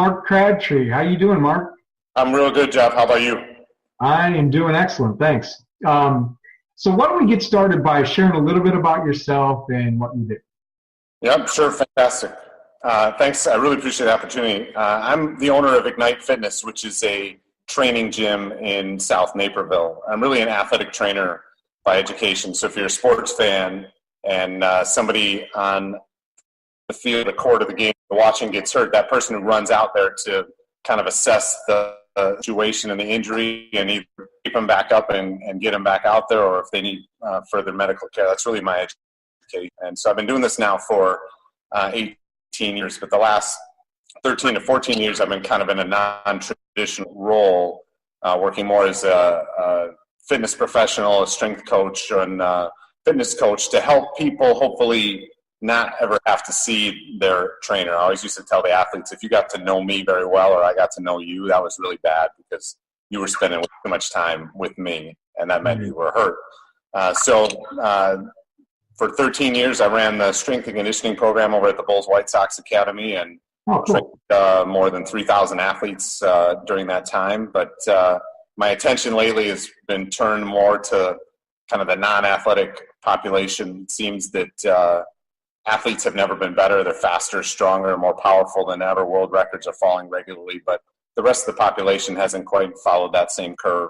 Mark Crabtree. How you doing, Mark? I'm real good, Jeff. How about you? I am doing excellent, thanks. So why don't we get started by sharing a little bit about yourself and what you do? Yep, sure. Fantastic. Thanks. I really appreciate the opportunity. I'm the owner of Ignite Fitness, which is a training gym in South Naperville. I'm really an athletic trainer by education. So if you're a sports fan and somebody on the field, the court of the game, the watching gets hurt, that person who runs out there to kind of assess the situation and the injury and either keep them back up and get them back out there, or if they need further medical care. That's really my education. And so I've been doing this now for 18 years, but the last 13 to 14 years I've been kind of in a non-traditional role, working more as a fitness professional, a strength coach, and fitness coach to help people hopefully not ever have to see their trainer. I always used to tell the athletes, if you got to know me very well or I got to know you, that was really bad because you were spending way too much time with me, and that meant you were hurt. So for 13 years, I ran the strength and conditioning program over at the Bulls White Sox Academy and trained more than 3,000 athletes during that time. But my attention lately has been turned more to kind of the non-athletic population. It seems that athletes have never been better. They're faster, stronger, more powerful than ever. World records are falling regularly, but the rest of the population hasn't quite followed that same curve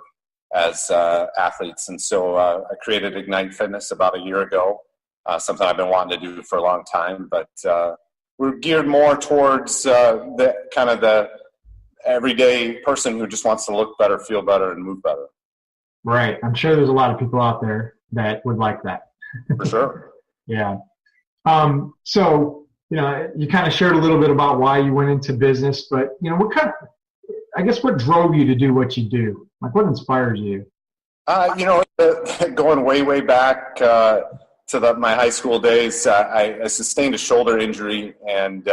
as athletes. And so I created Ignite Fitness about a year ago, something I've been wanting to do for a long time. But we're geared more towards the everyday person who just wants to look better, feel better, and move better. Right. I'm sure there's a lot of people out there that would like that. For sure. Yeah. So, you kind of shared a little bit about why you went into business, but, what drove you to do what you do? Like, what inspires you? Going way back to my high school days, I sustained a shoulder injury and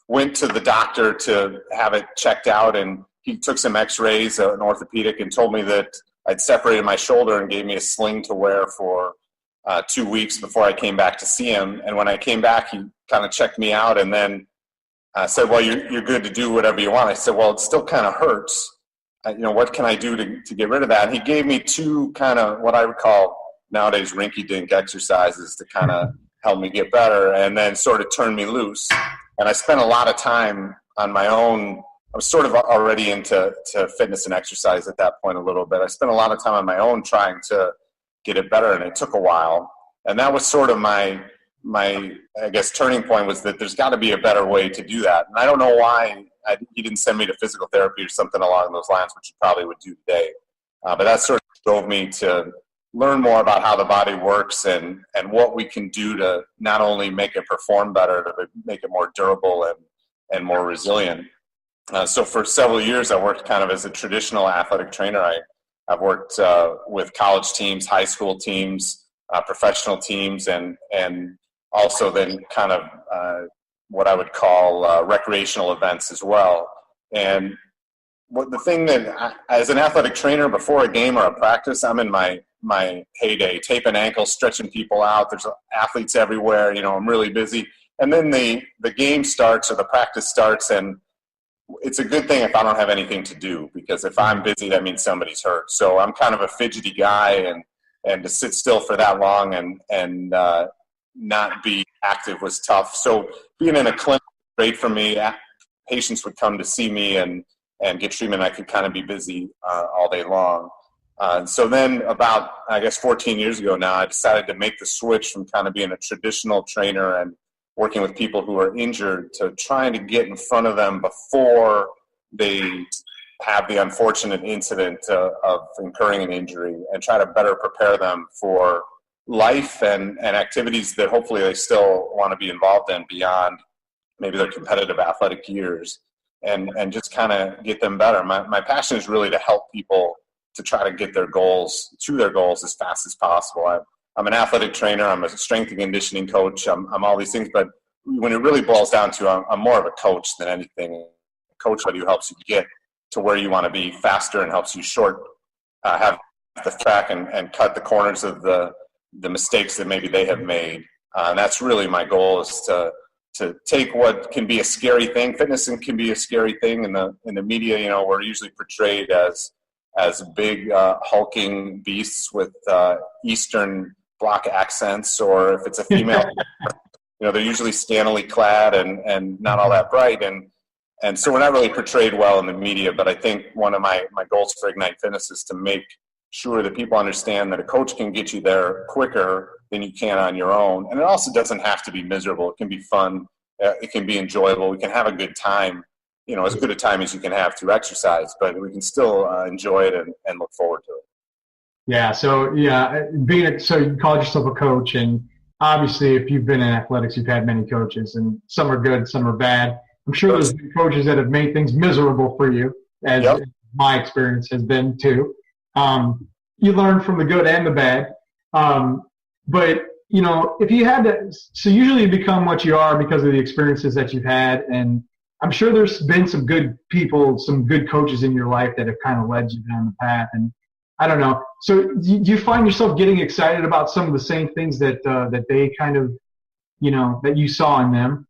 went to the doctor to have it checked out, and he took some x-rays, an orthopedic, and told me that I'd separated my shoulder and gave me a sling to wear for 2 weeks before I came back to see him. And when I came back, he kind of checked me out and then said, well, you're good to do whatever you want. I said, well, it still kind of hurts. What can I do to get rid of that? And he gave me two kind of what I would call nowadays rinky-dink exercises to kind of help me get better and then sort of turn me loose. And I spent a lot of time on my own. I was sort of already into fitness and exercise at that point a little bit. I spent a lot of time on my own trying to get it better, and it took a while. And that was sort of my turning point, was that there's got to be a better way to do that. And I don't know why he didn't send me to physical therapy or something along those lines, which he probably would do today. But that sort of drove me to learn more about how the body works and what we can do to not only make it perform better, but make it more durable and more resilient. So for several years, I worked kind of as a traditional athletic trainer. I've worked with college teams, high school teams, professional teams, and also then kind of what I would call recreational events as well. And the thing that, as an athletic trainer, before a game or a practice, I'm in my heyday, taping ankles, stretching people out. There's athletes everywhere. I'm really busy. And then the game starts or the practice starts, and it's a good thing if I don't have anything to do, because if I'm busy, that means somebody's hurt. So I'm kind of a fidgety guy, and to sit still for that long and not be active was tough. So being in a clinic was great for me. Patients would come to see me and get treatment. I could kind of be busy all day long. So then about, 14 years ago now, I decided to make the switch from kind of being a traditional trainer and working with people who are injured to trying to get in front of them before they have the unfortunate incident of incurring an injury, and try to better prepare them for life and activities that hopefully they still want to be involved in beyond maybe their competitive athletic years, and just kind of get them better. My passion is really to help people to try to get their goals as fast as possible. I'm an athletic trainer. I'm a strength and conditioning coach. I'm all these things, but when it really boils down to, I'm more of a coach than anything. A coach who helps you get to where you want to be faster and helps you have the track and cut the corners of the mistakes that maybe they have made. And that's really my goal, is to to take what can be a scary thing. Fitness can be a scary thing in the media. You know, we're usually portrayed as big hulking beasts with Eastern Bloc accents, or if it's a female, you know, they're usually scantily clad and not all that bright, and so we're not really portrayed well in the media. But I think one of my goals for Ignite Fitness is to make sure that people understand that a coach can get you there quicker than you can on your own. And it also doesn't have to be miserable. It can be fun. It can be enjoyable. We can have a good time, you know, as good a time as you can have through exercise, but we can still enjoy it and look forward to it. Yeah. So so you called yourself a coach, and obviously if you've been in athletics, you've had many coaches, and some are good, some are bad. I'm sure there's been coaches that have made things miserable for you, as my experience has been too. You learn from the good and the bad. But, you know, if you had to, so usually you become what you are because of the experiences that you've had. And I'm sure there's been some good people, some good coaches in your life that have kind of led you down the path. And I don't know. So do you find yourself getting excited about some of the same things that they kind of, you know, that you saw in them?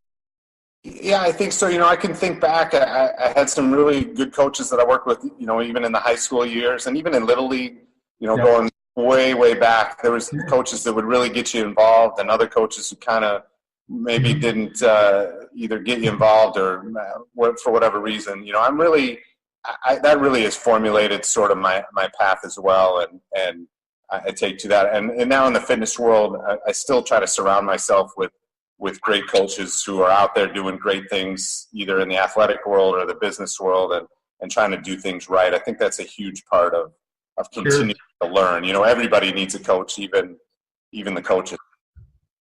Yeah, I think so. You know, I can think back. I had some really good coaches that I worked with, you know, even in the high school years and even in Little League, you know, going way back. There was coaches that would really get you involved, and other coaches who kind of maybe didn't either get you involved or for whatever reason. You know, I'm really that really has formulated sort of my path as well, and I take to that. And now in the fitness world, I still try to surround myself with great coaches who are out there doing great things, either in the athletic world or the business world, and trying to do things right. I think that's a huge part of continuing to learn. You know, everybody needs a coach, even the coaches.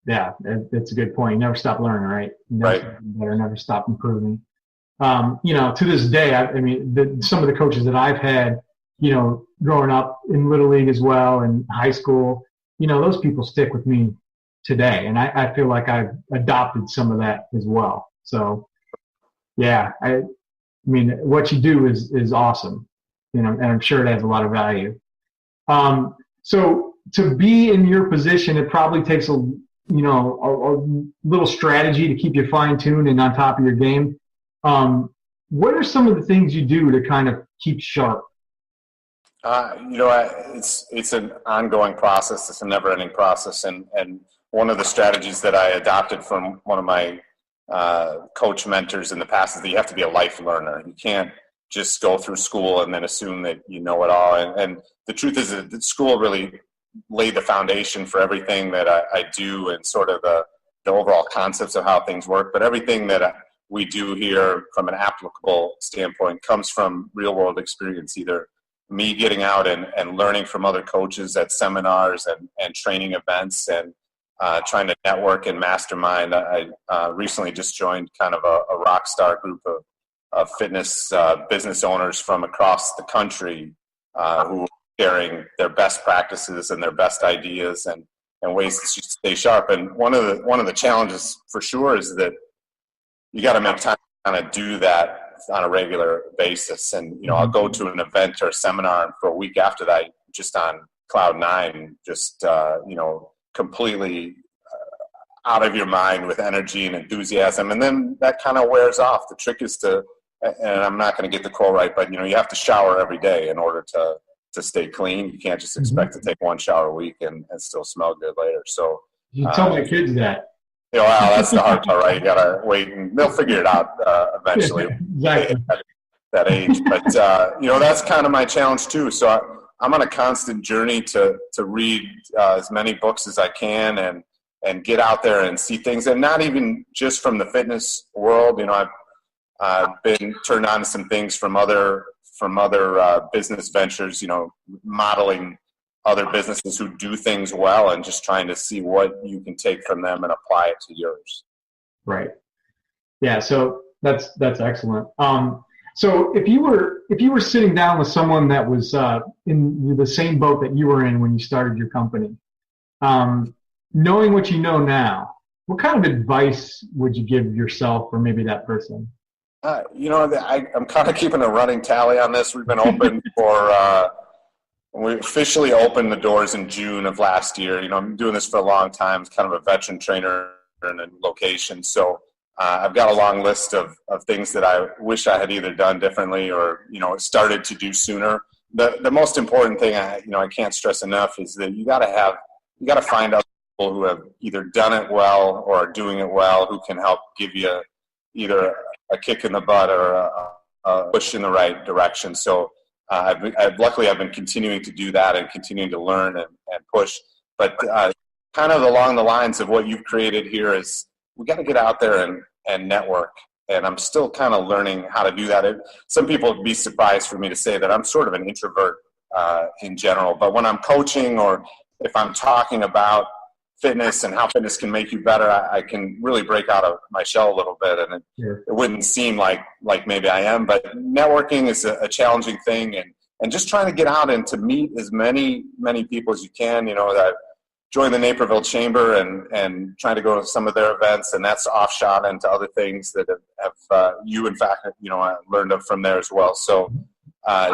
Yeah, that's a good point. Never stop learning, right? Never stop improving. You know, to this day, I mean, some of the coaches that I've had, you know, growing up in Little League as well and high school, you know, those people stick with me today. And I feel like I've adopted some of that as well. So, yeah, I mean, what you do is awesome, you know, and I'm sure it has a lot of value. So to be in your position, it probably takes a little strategy to keep you fine-tuned and on top of your game. What are some of the things you do to kind of keep sharp? You know, it's an ongoing process. It's a never-ending process. And one of the strategies that I adopted from one of my coach mentors in the past is that you have to be a life learner. You can't just go through school and then assume that you know it all. And the truth is that school really laid the foundation for everything that I do and sort of the overall concepts of how things work. But everything that we do here from an applicable standpoint comes from real-world experience, either me getting out and learning from other coaches at seminars and training events and trying to network and mastermind. I recently just joined kind of a rock star group of fitness business owners from across the country who are sharing their best practices and their best ideas and ways to stay sharp. And one of the challenges for sure is that you got to make time to kind of do that on a regular basis. And, you know, I'll go to an event or a seminar, and for a week after that, just on cloud nine, just, you know, completely out of your mind with energy and enthusiasm. And then that kind of wears off. The trick is to, and I'm not going to get the quote right, but, you know, you have to shower every day in order to stay clean. You can't just expect to take one shower a week and still smell good later. So you tell my kids that. Yeah, well, that's the hard part, right? You gotta wait, and they'll figure it out eventually. Exactly. At that age, but you know, that's kind of my challenge too. So I'm on a constant journey to read as many books as I can and get out there and see things, and not even just from the fitness world. You know, I've been turned on to some things from other business ventures. You know, modeling other businesses who do things well and just trying to see what you can take from them and apply it to yours. Right. Yeah. So that's excellent. So if you were sitting down with someone that was in the same boat that you were in when you started your company, knowing what you know now, what kind of advice would you give yourself or maybe that person? You know, I'm kind of keeping a running tally on this. We've been open for we officially opened the doors in June of last year. You know, I'm doing this for a long time. It's kind of a veteran trainer in a location. So I've got a long list of things that I wish I had either done differently or, started to do sooner. The most important thing I can't stress enough is that you got to find other people who have either done it well or are doing it well, who can help give you either a kick in the butt or a push in the right direction. So luckily I've been continuing to do that and continuing to learn and push. But kind of along the lines of what you've created here is we got to get out there and network. And I'm still kind of learning how to do that. Some people would be surprised for me to say that I'm sort of an introvert in general. But when I'm coaching or if I'm talking about fitness and how fitness can make you better, I can really break out of my shell a little bit. And it wouldn't seem like maybe I am. But networking is a challenging thing. And just trying to get out and to meet as many people as you can, that join the Naperville Chamber and trying to go to some of their events, and that's offshot into other things that have you, in fact, I learned from there as well. So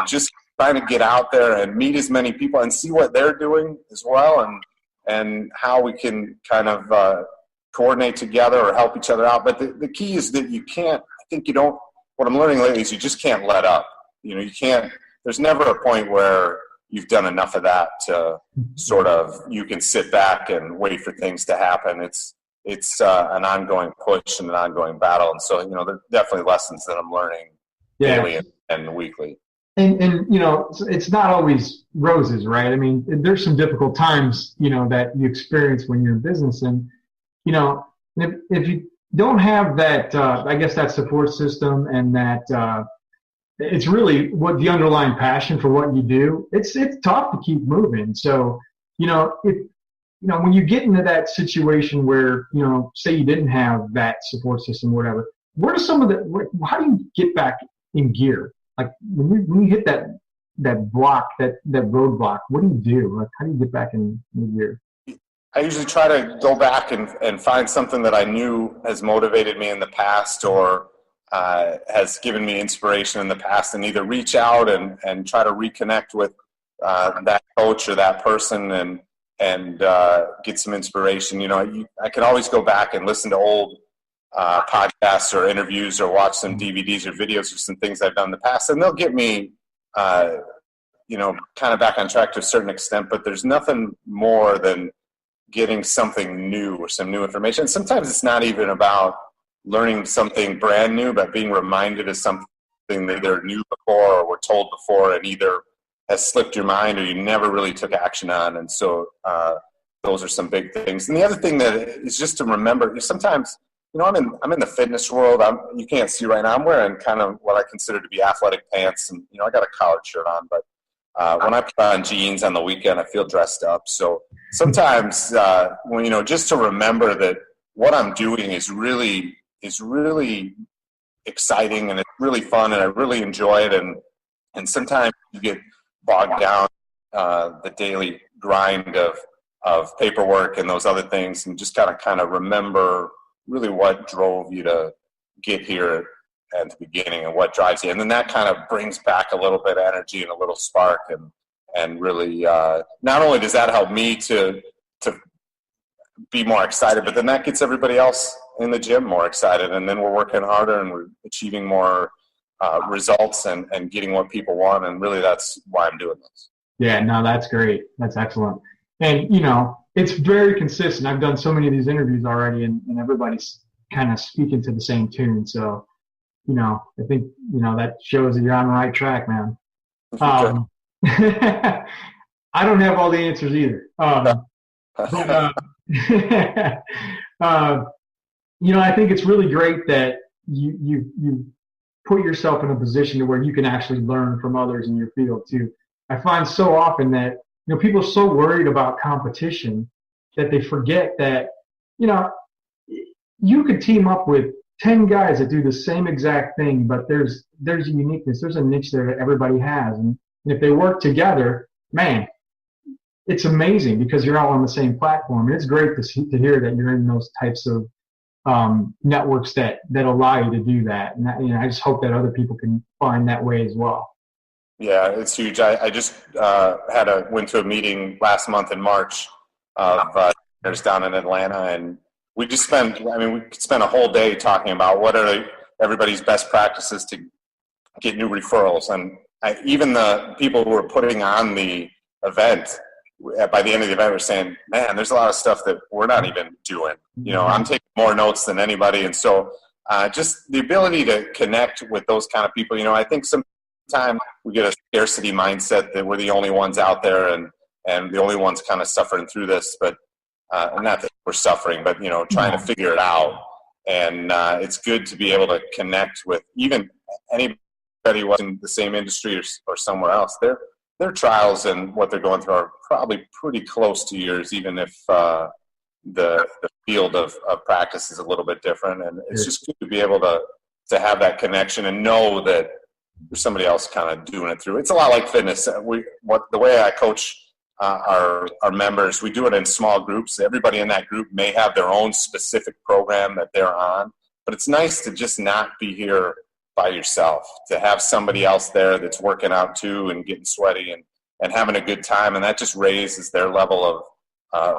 just trying to get out there and meet as many people and see what they're doing as well, and how we can kind of coordinate together or help each other out. But the key is that what I'm learning lately is you just can't let up. You can't, there's never a point where you've done enough of that to sort of, you can sit back and wait for things to happen. It's an ongoing push and an ongoing battle. And so, there are definitely lessons that I'm learning daily and weekly. And it's not always roses, right? I mean, there's some difficult times, that you experience when you're in business. And, if you don't have that, I guess that support system and that, it's really what the underlying passion for what you do. It's tough to keep moving. So, when you get into that situation where, say you didn't have that support system, or whatever, how do you get back in gear? Like when you hit that block, that roadblock, what do you do? Like, how do you get back in gear? I usually try to go back and find something that I knew has motivated me in the past or has given me inspiration in the past, and either reach out and try to reconnect with that coach or that person and get some inspiration. I can always go back and listen to old podcasts or interviews or watch some DVDs or videos or some things I've done in the past, and they'll get me, kind of back on track to a certain extent. But there's nothing more than getting something new or some new information. Sometimes it's not even about learning something brand new, but being reminded of something that either knew before or were told before and either has slipped your mind or you never really took action on. And so those are some big things. And the other thing that is just to remember, sometimes, I'm in the fitness world. You can't see right now. I'm wearing kind of what I consider to be athletic pants, and I got a collared shirt on. But when I put on jeans on the weekend, I feel dressed up. So sometimes, just to remember that what I'm doing is really exciting and it's really fun and I really enjoy it. And sometimes you get bogged down the daily grind of paperwork and those other things, and just kind of remember really what drove you to get here at the beginning and what drives you. And then that kind of brings back a little bit of energy and a little spark and really not only does that help me to be more excited, but then that gets everybody else in the gym more excited, and then we're working harder and we're achieving more results and getting what people want, and really that's why I'm doing this. Yeah, no, that's great. That's excellent. And, it's very consistent. I've done so many of these interviews already, and everybody's kind of speaking to the same tune. So, I think, that shows that you're on the right track, man. I don't have all the answers either. I think it's really great that you put yourself in a position to where you can actually learn from others in your field too. I find so often that, people are so worried about competition that they forget that, you could team up with 10 guys that do the same exact thing, but there's a uniqueness, there's a niche there that everybody has. And if they work together, man, it's amazing because you're all on the same platform. And it's great to hear that you're in those types of networks that allow you to do that. And I just hope that other people can find that way as well. Yeah, it's huge. I just went to a meeting last month in March of down in Atlanta, and we just spend, we could spend a whole day talking about what are everybody's best practices to get new referrals. And even the people who were putting on the event, by the end of the event, were saying, man, there's a lot of stuff that we're not even doing. I'm taking more notes than anybody. And so just the ability to connect with those kind of people, I think sometimes we get a scarcity mindset that we're the only ones out there and the only ones kind of suffering through this, but not that we're suffering, but, trying to figure it out. And it's good to be able to connect with even anybody who was in the same industry or somewhere else. Their trials and what they're going through are probably pretty close to yours, even if the field of practice is a little bit different. And it's just good to be able to have that connection and know that there's somebody else kind of doing it through. It's a lot like fitness. The way I coach our members, we do it in small groups. Everybody in that group may have their own specific program that they're on, but it's nice to just not be here by yourself, to have somebody else there that's working out too and getting sweaty and having a good time. And that just raises their level of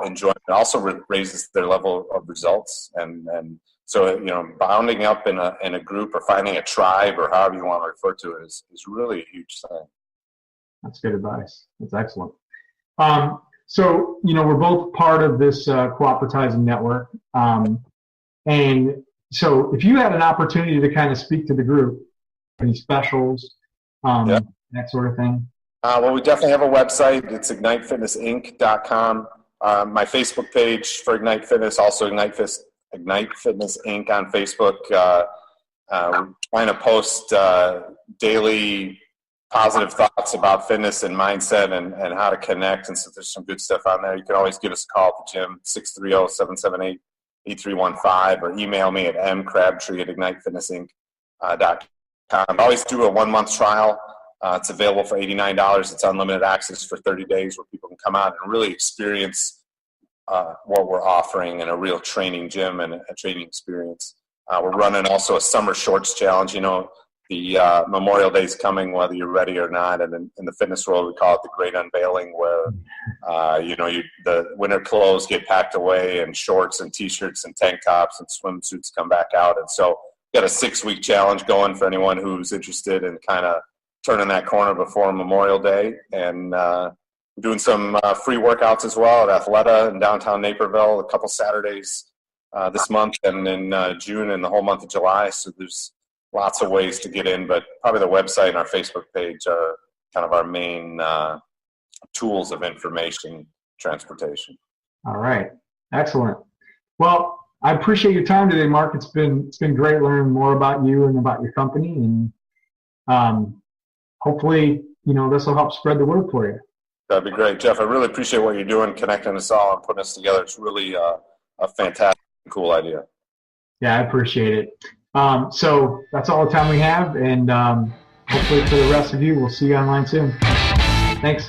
enjoyment. It also raises their level of results. And so, bounding up in a group or finding a tribe or however you want to refer to it is really a huge thing. That's good advice. That's excellent. So, we're both part of this co-opvertising network. And so if you had an opportunity to kind of speak to the group, any specials, that sort of thing? Well, we definitely have a website. It's ignitefitnessinc.com. My Facebook page for Ignite Fitness, also Ignite Fitness Inc. on Facebook. We're trying to post daily positive thoughts about fitness and mindset and how to connect. And so there's some good stuff on there. You can always give us a call at the gym, 630-778-8315, or email me at mcrabtree@ignitefitnessinc.com. I always do a 1-month trial. It's available for $89. It's unlimited access for 30 days where people can come out and really experience what we're offering in a real training gym and a training experience. We're running also a summer shorts challenge. The Memorial Day is coming, whether you're ready or not. And in the fitness world, we call it the Great Unveiling, where, the winter clothes get packed away and shorts and T-shirts and tank tops and swimsuits come back out. And so we've got a 6-week challenge going for anyone who's interested in kind of turning that corner before Memorial Day. And we're doing some free workouts as well at Athleta in downtown Naperville, a couple Saturdays this month, and in June and the whole month of July. So there's lots of ways to get in, but probably the website and our Facebook page are kind of our main tools of information transportation. All right. Excellent. Well, I appreciate your time today, Mark. It's been great learning more about you and about your company, and hopefully, this will help spread the word for you. That'd be great, Jeff. I really appreciate what you're doing, connecting us all and putting us together. It's really a fantastic, cool idea. Yeah, I appreciate it. So that's all the time we have, and hopefully for the rest of you, we'll see you online soon. Thanks.